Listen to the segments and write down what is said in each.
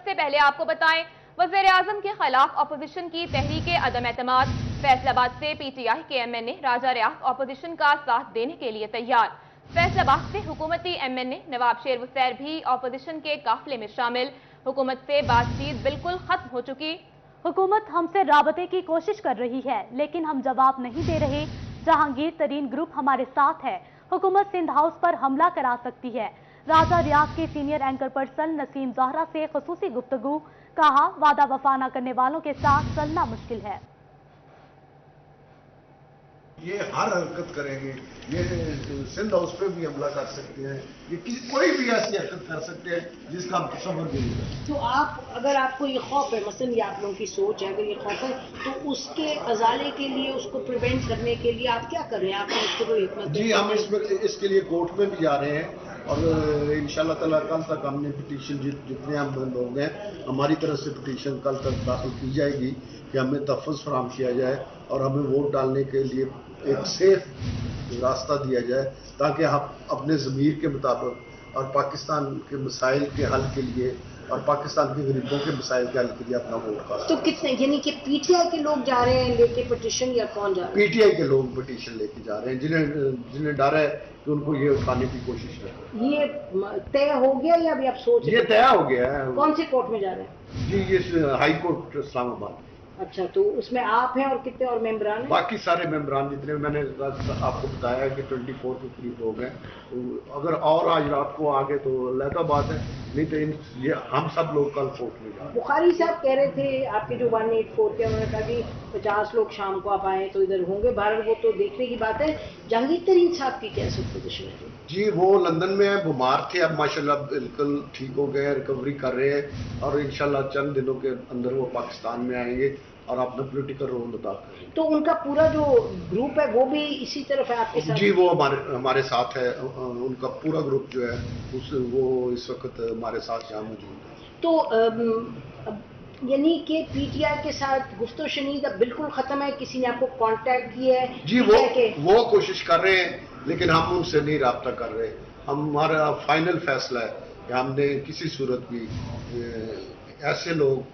سب سے پہلے آپ کو بتائیں، وزیر اعظم کے خلاف اپوزیشن کی تحریک عدم اعتماد۔ فیصل آباد سے پی ٹی آئی کے ایم این اے راجہ ریاض اپوزیشن کا ساتھ دینے کے لیے تیار۔ فیصل آباد سے حکومتی ایم این اے نواب شیر وسیر بھی اپوزیشن کے قافلے میں شامل۔ حکومت سے بات چیت بالکل ختم ہو چکی۔ حکومت ہم سے رابطے کی کوشش کر رہی ہے لیکن ہم جواب نہیں دے رہے۔ جہانگیر ترین گروپ ہمارے ساتھ ہے، حکومت سندھ ہاؤس پر حملہ کرا سکتی ہے۔ راجہ ریاض کے سینئر اینکر پرسن نسیم زہرا سے خصوصی گفتگو، کہا وعدہ وفا نہ کرنے والوں کے ساتھ چلنا مشکل ہے۔ یہ ہر حرکت کریں گے، یہ سندھ ہاؤس پہ بھی حملہ کر سکتے ہیں، یہ کوئی بھی ایسی حرکت کر سکتے ہیں جس کا ہم تصور نہیں ہے۔ تو اگر آپ کو یہ خوف ہے، مثلا یہ آپ لوگوں کی سوچ ہے، اگر یہ خوف ہے تو اس کے ازالے کے لیے، اس کو پریونٹ کرنے کے لیے آپ کیا کر رہے ہیں؟ آپ نے اس کو کوئی حکمت؟ جی، ہم اس کے لیے کورٹ میں بھی جا رہے ہیں اور انشاءاللہ تعالیٰ کل تک ہم نے پٹیشن، جتنے ہم لوگ ہیں ہماری طرف سے پٹیشن کل تک داخل کی جائے گی کہ ہمیں تحفظ فراہم کیا جائے اور ہمیں ووٹ ڈالنے کے لیے ایک سیف راستہ دیا جائے تاکہ ہم اپنے ضمیر کے مطابق اور پاکستان کے مسائل کے حل کے لیے اور پاکستان کے غریبوں کے مسائل کے حل کے لیے اپنا ووٹ کر۔ تو کتنے، یعنی کہ پی ٹی آئی کے لوگ جا رہے ہیں لے کے پٹیشن، یا کون جا رہے ہیں؟ پی ٹی آئی کے لوگ پٹیشن لے کے جا رہے ہیں جنہیں ڈر ہے کہ ان کو یہ اٹھانے کی کوشش کریں۔ یہ طے ہو گیا یا ابھی آپ سوچ رہے ہیں؟ یہ طے ہو گیا ہے۔ کون سے کورٹ میں جا رہے ہیں؟ جی، یہ ہائی کورٹ اسلام آباد۔ اچھا، تو اس میں آپ ہیں اور کتنے اور ممبران ہیں؟ باقی سارے ممبران جتنے میں نے آپ کو بتایا کہ 24 کے قریب لوگ ہیں، اگر اور آج رات کو آگے تو علیحدہ بات ہے، نہیں تو یہ ہم سب لوگ کل کورٹ میں جا رہے ہیں۔ بخاری صاحب کہہ رہے تھے آپ کے جو 184 کے، انہوں نے کہا کہ 50 لوگ شام کو آپ آئیں تو ادھر ہوں گے، بہرحال وہ تو دیکھنے کی بات ہے۔ جہانگیر ترین صاحب کی کیسے پوزیشن ہے؟ جی، وہ لندن میں ہیں، بیمار تھے، اب ماشاءاللہ بالکل ٹھیک ہو گئے ہیں، ریکوری کر رہے ہیں اور انشاءاللہ چند دنوں کے اندر وہ پاکستان میں آئیں گے اور اپنا پولیٹیکل رول ادا کریں گے۔ تو ان کا پورا جو گروپ ہے وہ بھی اسی طرف ہے آپ کے ساتھ؟ جی، وہ ہمارے ساتھ ہے، ان کا پورا گروپ جو ہے وہ اس وقت ہمارے ساتھ یہاں موجود ہے۔ تو یعنی کہ پی ٹی آئی کے ساتھ گفت و شنید اب بالکل ختم ہے؟ کسی نے آپ کو کانٹیکٹ کیا ہے؟ جی، وہ کوشش کر رہے ہیں لیکن ہم ان سے نہیں رابطہ کر رہے۔ ہمارا فائنل فیصلہ ہے کہ ہم نے کسی صورت بھی ایسے لوگ۔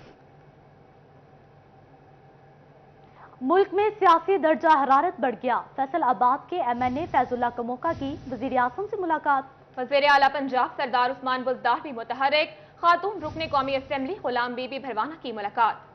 ملک میں سیاسی درجہ حرارت بڑھ گیا، فیصل آباد کے ایم این اے فیض اللہ کموکا کی وزیر اعظم سے ملاقات۔ وزیر اعلیٰ پنجاب سردار عثمان بزدار بھی متحرک، خاتون رکن قومی assembly Ghulam be be Bharwana کی ملاقات۔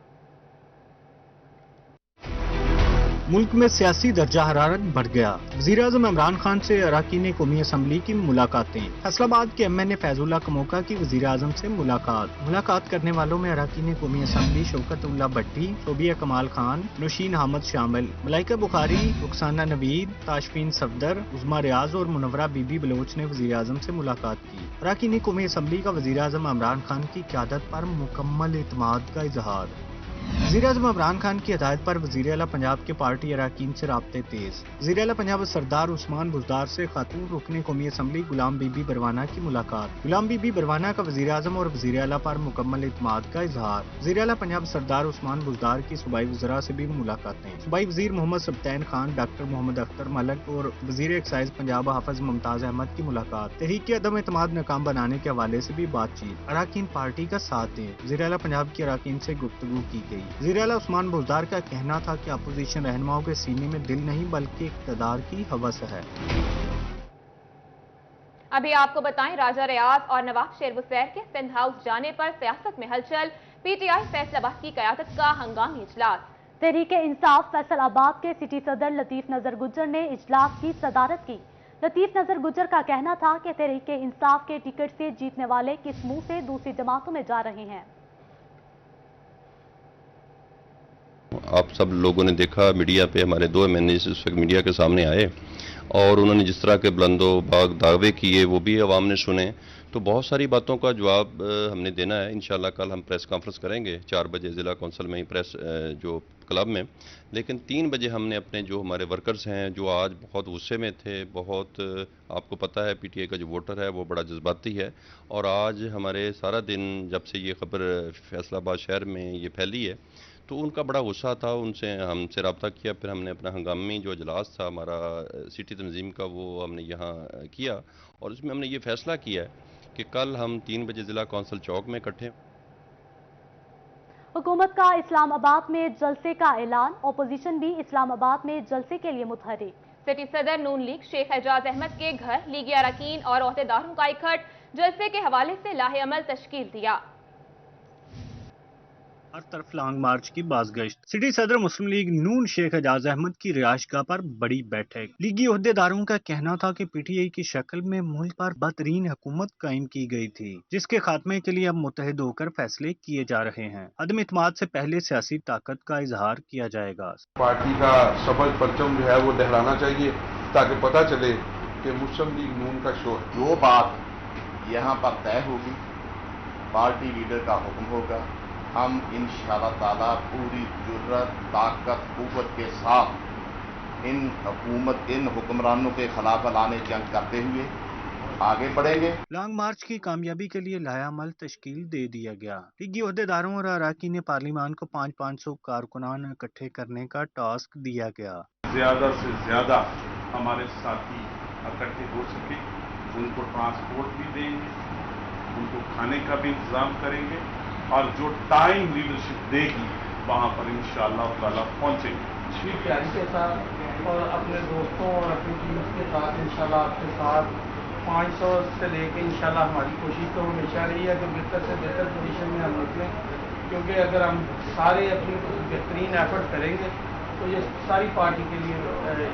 ملک میں سیاسی درجہ حرارت بڑھ گیا، وزیر اعظم عمران خان سے اراکین قومی اسمبلی کی ملاقاتیں۔ فیصل آباد کے ایم این اے فیض اللہ کموکا کی وزیر اعظم سے ملاقات کرنے والوں میں اراکین قومی اسمبلی شوکت اللہ بھٹی، شوبیہ کمال خان، نوشین احمد شامل۔ ملائکہ بخاری، رخسانہ نوید، تاشفین صفدر، عظمیٰ ریاض اور منورہ بی بی بلوچ نے وزیر اعظم سے ملاقات کی۔ اراکین قومی اسمبلی کا وزیر اعظم عمران خان کی قیادت پر مکمل اعتماد کا اظہار۔ وزیر اعظم عمران خان کی ہدایت پر وزیر اعلیٰ پنجاب کے پارٹی اراکین سے رابطے تیز۔ وزیر اعلیٰ پنجاب سردار عثمان بزدار سے خاتون رکن قومی assembly Ghulam be be Bharwana کی ملاقات۔ غلام بی بی بھروانہ کا وزیر اعظم اور وزیر اعلیٰ پر مکمل اعتماد کا اظہار۔ وزیر اعلیٰ پنجاب سردار عثمان بزدار کی صوبائی وزراء سے بھی ملاقاتیں۔ صوبائی وزیر محمد سبطین خان، ڈاکٹر محمد اختر ملک اور وزیر ایکسائز پنجاب حافظ ممتاز احمد کی ملاقات۔ تحریک عدم اعتماد ناکام بنانے کے حوالے سے بھی بات چیت۔ اراکین پارٹی کا ساتھ دیں، وزیر اعلیٰ پنجاب کی اراکین سے گفتگو کی گئی۔ وزیر اعلیٰ عثمان بزدار کا کہنا تھا کہ اپوزیشن رہنماؤں کے سینے میں دل نہیں بلکہ اقتدار کی ہوس ہے۔ ابھی آپ کو بتائیں، راجہ ریاض اور نواب شیر وسیر کے سندھ ہاؤس جانے پر سیاست میں ہلچل، پی ٹی آئی فیصل آباد کی قیادت کا ہنگامی اجلاس۔ تحریک انصاف فیصل آباد کے سٹی صدر لطیف نظر گجر نے اجلاس کی صدارت کی۔ لطیف نظر گجر کا کہنا تھا کہ تحریک انصاف کے ٹکٹ سے جیتنے والے کس منہ سے دوسری جماعتوں میں جا رہے ہیں۔ آپ سب لوگوں نے دیکھا میڈیا پہ، ہمارے 2 ایم این اے اس وقت میڈیا کے سامنے آئے اور انہوں نے جس طرح کے بلند و باغ دعوے کیے وہ بھی عوام نے سنے، تو بہت ساری باتوں کا جواب ہم نے دینا ہے۔ انشاءاللہ کل ہم پریس کانفرنس کریں گے 4 بجے ضلع کونسل میں ہی، پریس جو کلب میں، لیکن 3 بجے ہم نے اپنے جو ہمارے ورکرز ہیں جو آج بہت غصے میں تھے، بہت آپ کو پتہ ہے پی ٹی آئی کا جو ووٹر ہے وہ بڑا جذباتی ہے، اور آج ہمارے سارا دن جب سے یہ خبر فیصل آباد شہر میں یہ پھیلی ہے تو ان کا بڑا غصہ تھا، ہم سے رابطہ کیا، پھر ہم نے اپنا ہنگامی جو اجلاس تھا ہمارا سٹی تنظیم کا وہ ہم نے یہاں کیا، اور اس میں ہم نے یہ فیصلہ کیا ہے کہ کل ہم 3 بجے ضلع کونسل چوک میں اکٹھے हुकूमत का इस्लामाबाद में जलसे का ऐलान, अपोजिशन भी इस्लामाबाद में जलसे के लिए मुतहरिक। सिटी सदर नून लीग शेख एजाज अहमद के घर लीगी अरकान और ओहदेदारों का इकट्ठ, जलसे के हवाले से लाहे अमल तश्कील दिया। हर तरफ लॉन्ग मार्च की बाज़गश्त। सिटी सदर मुस्लिम लीग नून शेख एजाज अहमद की रिहाइशगाह पर बड़ी बैठक। लीगी ओहदेदारों का कहना था कि पीटीआई की शक्ल में मुल्क पर बदतरीन हुकूमत कायम की गई थी, जिसके खात्मे के लिए अब मुत्तहिद होकर फैसले किए जा रहे हैं। अदम इत्मीनान से पहले सियासी ताकत का इजहार किया जाएगा। पार्टी का सफल परचम जो है वो लहराना चाहिए ताकि पता चले कि मुस्लिम लीग नून का शो है। जो बात यहाँ पर तय होगी, पार्टी लीडर का हुक्म होगा, हम इंशाअल्लाह ताला पूरी जुर्रत, ताकत, कुव्वत के साथ इन हुक्मरानों के खिलाफ ऐलान जंग करते हुए आगे बढ़ेंगे। लॉन्ग मार्च की कामयाबी के लिए लायामल तश्कील दे दिया गया। लीगी ओहदेदारों और अरकान पार्लिमान को 500 कारकुनान इकट्ठे करने का टास्क दिया गया। ज्यादा से ज्यादा हमारे साथी इकट्ठे हो सके, उनको ट्रांसपोर्ट भी देंगे, उनको खाने का भी इंतजाम करेंगे और जो टाइम लीडरशिप देगी वहाँ पर इंशाअल्लाह ताला पहुँचेंगे। श्री प्यारी के साथ और अपने दोस्तों और अपनी टीम के साथ इंशाल्लाह आपके साथ 500 से लेके इंशाल्लाह हमारी कोशिश तो हमेशा रही है कि बेहतर से बेहतर पोजीशन में हम निकलें, क्योंकि अगर हम सारे अपनी बेहतरीन एफर्ट करेंगे तो ये सारी पार्टी के लिए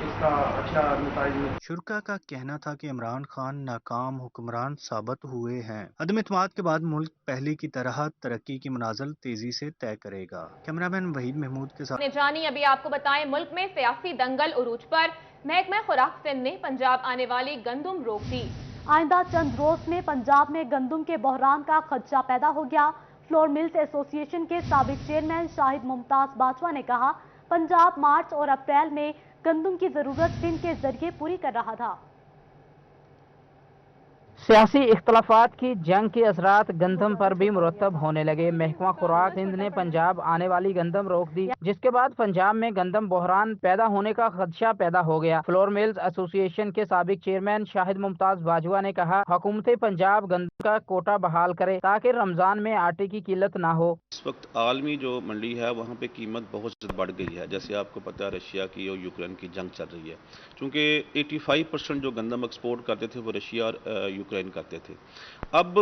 इसका अच्छा नतीजा है। शुरका का कहना था कि इमरान खान नाकाम हुक्मरान साबित हुए हैं। अदम इत्मीनान के बाद मुल्क पहले की तरह तरक्की की मनाजिल तेजी से तय करेगा। कैमरामैन वहीद महमूद के साथ जानी अभी आपको बताएं, मुल्क में सियासी दंगल उरूज पर। महकमा खुराक सिंध ने पंजाब आने वाली गंदम रोक दी। आइंदा चंद रोज में पंजाब में गंदम के बहरान का खदशा पैदा हो गया। फ्लोर मिल्स एसोसिएशन के साबिक चेयरमैन शाहिद मुमताज बाजवा ने कहा, पंजाब मार्च और अप्रैल में गंदम की जरूरत सिंध के जरिए पूरी कर रहा था। सियासी इख्तलाफात की जंग के असरात गंदम पर भी मुरतब होने लगे। महकमा खुराक सिंध ने पंजाब आने वाली गंदम रोक दी, जिसके बाद पंजाब में गंदम बहरान पैदा होने का खदशा पैदा हो गया। फ्लोर मिल्स एसोसिएशन के साबिक चेयरमैन शाहिद मुमताज बाजवा ने कहा, हुकूमत पंजाब गंदम का कोटा बहाल करे ताकि रमजान में आटे की किल्लत ना हो। इस वक्त आलमी जो मंडी है वहाँ पे कीमत बहुत ज़्यादा बढ़ गई है। जैसे आपको पता है रशिया की और यूक्रेन की जंग चल रही है, चूँकि 85% जो गंदम एक्सपोर्ट करते थे वो रशिया और यूक्रेन करते थे। अब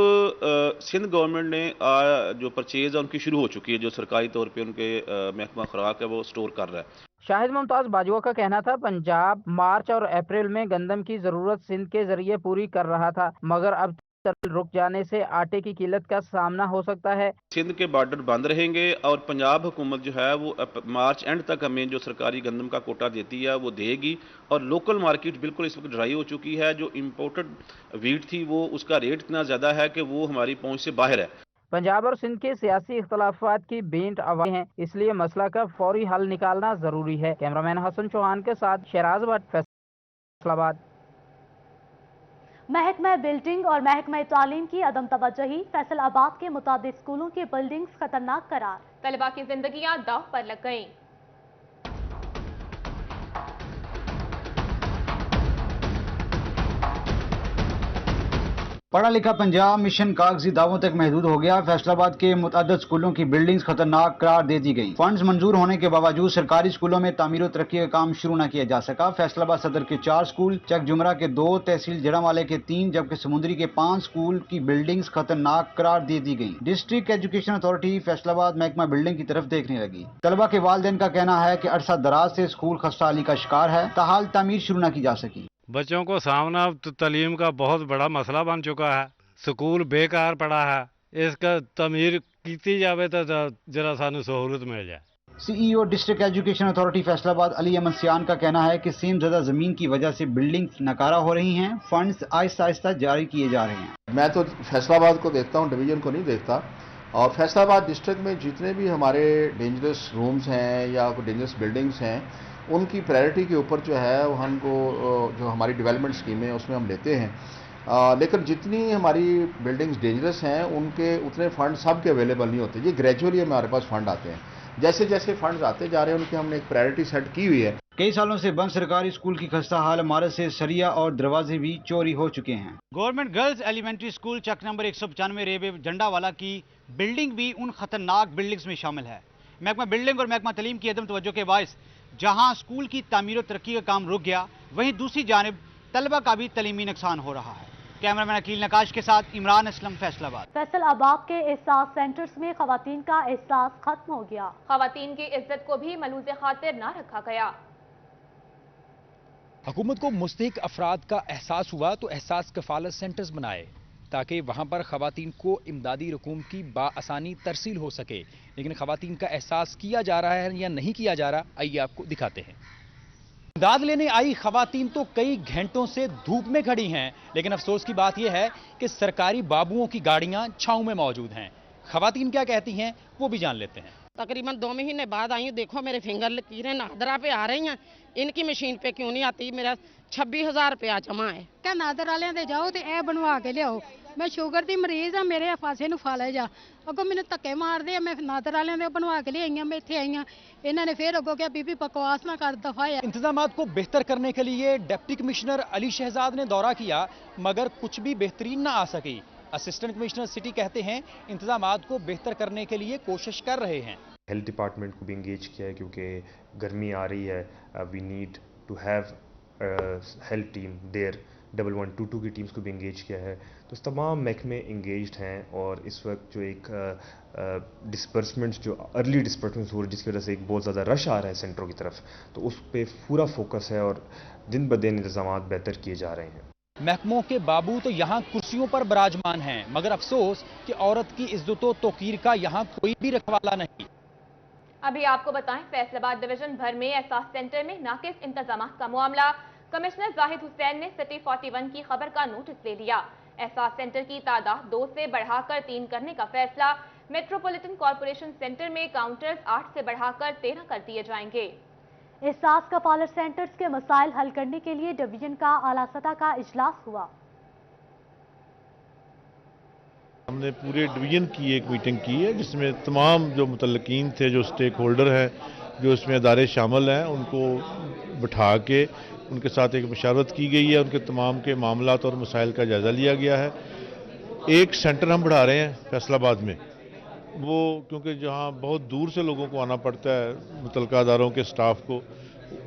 सिंध गवर्नमेंट ने जो परचेज है उनकी शुरू हो चुकी है, जो सरकारी तौर पे उनके महकमा खुराक है वो स्टोर कर रहा है। शाहिद मुमताज बाजवा का कहना था, पंजाब मार्च और अप्रैल में गंदम की जरूरत सिंध के जरिए पूरी कर रहा था, मगर अब रुक जाने से आटे की किल्लत का सामना हो सकता है। सिंध के बॉर्डर बंद रहेंगे और पंजाब हुकूमत जो है वो मार्च एंड तक हमें जो सरकारी गंदम का कोटा देती है वो देगी। और लोकल मार्केट बिल्कुल इस वक्त ड्राई हो चुकी है। जो इम्पोर्टेड वीट थी वो उसका रेट इतना ज़्यादा है कि वो हमारी पहुँच से बाहर है। पंजाब और सिंध के सियासी इख्तलाफात की बेंट आवाज़ें हैं, इसलिए मसला का फौरी हल निकालना जरूरी है। कैमरामैन हसन चौहान के साथ शहराज भट्ट, फैसलाबाद। महकमा बिल्डिंग और महकमा तालीम की अदम तवज्जुही, फैसलाबाद के मुताबिक स्कूलों की बिल्डिंग्स खतरनाक करार। तलबा की जिंदगियां दांव पर लग गईं। पढ़ा लिखा पंजाब मिशन कागजी दावों तक महदूद हो गया। फैसलाबाद के मुतअद्दिद स्कूलों की बिल्डिंग्स खतरनाक करार दे दी गई। फंड्स मंजूर होने के बावजूद सरकारी स्कूलों में तामीर और तरक्की का काम शुरू न किया जा सका। फैसलाबाद सदर के 4 स्कूल, चक जुमरा के 2, तहसील जड़ावाले के 3 जबकि समुंदरी के 5 स्कूल की बिल्डिंग्स खतरनाक करार दे दी गई। डिस्ट्रिक्ट एजुकेशन अथॉरिटी फैसलाबाद महकमा बिल्डिंग की तरफ देखने लगी। तलबा के वालिदैन का कहना है कि अरसा दराज से स्कूल खस्ताहाली का शिकार है, ताहाल तामीर शुरू न की जा सकी। बच्चों को सामना तालीम का बहुत बड़ा मसला बन चुका है। स्कूल बेकार पड़ा है, इसका तमीर की जाए तो जरा सानू सहूलत मिल जाए। CEO district education authority Faisalabad Ali Ahmad Siyan का कहना है कि सेम ज़्यादा ज़मीन की वजह से बिल्डिंग्स नकारा हो रही हैं, फंड्स आहिस्ता आहिस्ता जारी किए जा रहे हैं। मैं तो फैसलाबाद को देखता हूँ, डिवीजन को नहीं देखता। और फैसलाबाद डिस्ट्रिक्ट में जितने भी हमारे डेंजरस रूम्स हैं या डेंजरस बिल्डिंग्स हैं, उनकी प्रायोरिटी के ऊपर जो है वो हमको जो हमारी डेवलपमेंट स्कीम है उसमें हम लेते हैं। लेकिन जितनी हमारी बिल्डिंग्स डेंजरस हैं उनके उतने फंड सब के अवेलेबल नहीं होते। ये ग्रेजुअली हमारे पास फंड आते हैं। जैसे जैसे फंड्स आते जा रहे हैं उनकी हमने एक प्रायोरिटी सेट की हुई है। कई सालों से बंद सरकारी स्कूल की खस्ता हाल इमारत से सरिया और दरवाजे भी चोरी हो चुके हैं। गवर्नमेंट गर्ल्स एलिमेंट्री स्कूल चक नंबर 195 रेलवे जंडावाला की बिल्डिंग भी उन खतरनाक बिल्डिंग्स में शामिल है। महकमा बिल्डिंग और महकमा तालीम की अदम तवज्जो के बायस जहां स्कूल की तामीर और तरक्की का काम रुक गया, वहीं दूसरी जानिब तलबा का भी तलीमी नुकसान हो रहा है। कैमरामैन अकील नकाश के साथ इमरान असलम, फैसलाबाद। फैसलाबाद के एहसास सेंटर्स में खवातीन का एहसास खत्म हो गया। खवातीन की इज्जत को भी मलूज़े खातिर न रखा गया। हुकूमत को मुस्तहिक अफराद का एहसास हुआ तो एहसास कफालत सेंटर्स बनाए ताकि वहां पर खवातीन को इमदादी रकूम की बाआसानी तरसील हो सके। लेकिन खवातीन का एहसास किया जा रहा है या नहीं किया जा रहा, आइए आपको दिखाते हैं। इमदाद लेने आई खवातीन तो कई घंटों से धूप में खड़ी हैं, लेकिन अफसोस की बात यह है कि सरकारी बाबुओं की गाड़ियां छांव में मौजूद हैं। खवातीन क्या कहती हैं वो भी जान लेते हैं। तकरीबन 2 महीने बाद आई हूँ, देखो मेरे फिंगर लकीरें नादरा पे आ रही हैं, इनकी मशीन पे क्यों नहीं आती। मेरा 26,000 रुपया जमा है। क्या नादर वाले दे जाओ तो यह बनवा के लियाओ। मैं शुगर की मरीज हाँ, मेरे फांसे नूं फा ले जा। अगों मैंने धक्के मारदे आ, मैं नादर वाले दे बनवा के लियाई, मैं इत्थे आई हाँ। इन्होंने फिर अगों क्या बीबी बकवास ना कर, दफाया। इंतजामात को बेहतर करने के लिए डिप्टी कमिश्नर अली शहजाद ने दौरा किया, मगर कुछ भी बेहतरीन ना आ सकी। असिस्टेंट कमिश्नर सिटी कहते हैं इंतजामात को बेहतर करने के लिए कोशिश कर रहे हैं। हेल्थ डिपार्टमेंट को भी इंगेज किया है क्योंकि गर्मी आ रही है। We need to have health team there. 1122 की टीम्स को भी इंगेज किया है। तो तमाम महकमे इंगेज्ड हैं और इस वक्त जो एक डिस्पर्समेंट्स जो अर्ली डिस्पर्समेंट्स हो रही है जिसकी वजह से एक बहुत ज़्यादा रश आ रहा है सेंटरों की तरफ, तो उस पर पूरा फोकस है और दिन ब दिन इंतजाम बेहतर किए जा रहे हैं। महकमों के बाबू तो यहाँ कुर्सियों पर बराजमान हैं, मगर अफसोस कि औरत की इज्जत व तौकीर का यहाँ कोई भी रखवाला नहीं। अभी आपको बताएं, फैसलाबाद डिवीजन भर में एहसास सेंटर में नाकिस इंतजाम का मामला। कमिश्नर जाहिद हुसैन ने सिटी 41 की खबर का नोटिस ले लिया। एहसास सेंटर की तादाद 2 से बढ़ाकर 3 करने का फैसला। मेट्रोपॉलिटन कॉरपोरेशन सेंटर में काउंटर्स 8 से बढ़ाकर 13 कर दिए जाएंगे। एहसास कफालत सेंटर्स के मसाइल हल करने के लिए डिवीजन का आला सतह का इजलास हुआ। हमने पूरे डिवीजन की एक मीटिंग की है जिसमें तमाम जो मुतल्लिकीन थे, जो स्टेक होल्डर हैं, जो इसमें अदारे शामिल हैं, उनको बिठा के उनके साथ एक मशावरत की गई है। उनके तमाम के मामलात और मसाइल का जायज़ा लिया गया है। एक सेंटर हम बढ़ा रहे हैं फैसलाबाद में, वो क्योंकि जहाँ बहुत दूर से लोगों को आना पड़ता है, मुतल्लिका अदारों के स्टाफ को,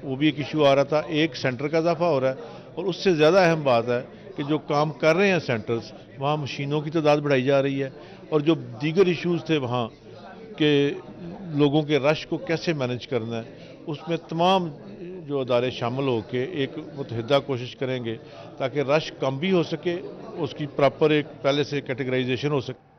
वो भी एक इशू आ रहा था। एक सेंटर का इजाफा हो रहा है और उससे ज़्यादा अहम बात है कि जो काम कर रहे हैं सेंटर्स, वहाँ मशीनों की तादाद बढ़ाई जा रही है और जो दीगर इश्यूज़ थे वहाँ के लोगों के रश को कैसे मैनेज करना है, उसमें तमाम जो अदारे शामिल होकर एक मुतहदा कोशिश करेंगे ताकि रश कम भी हो सके, उसकी प्रॉपर एक पहले से कैटेगराइजेशन हो सके।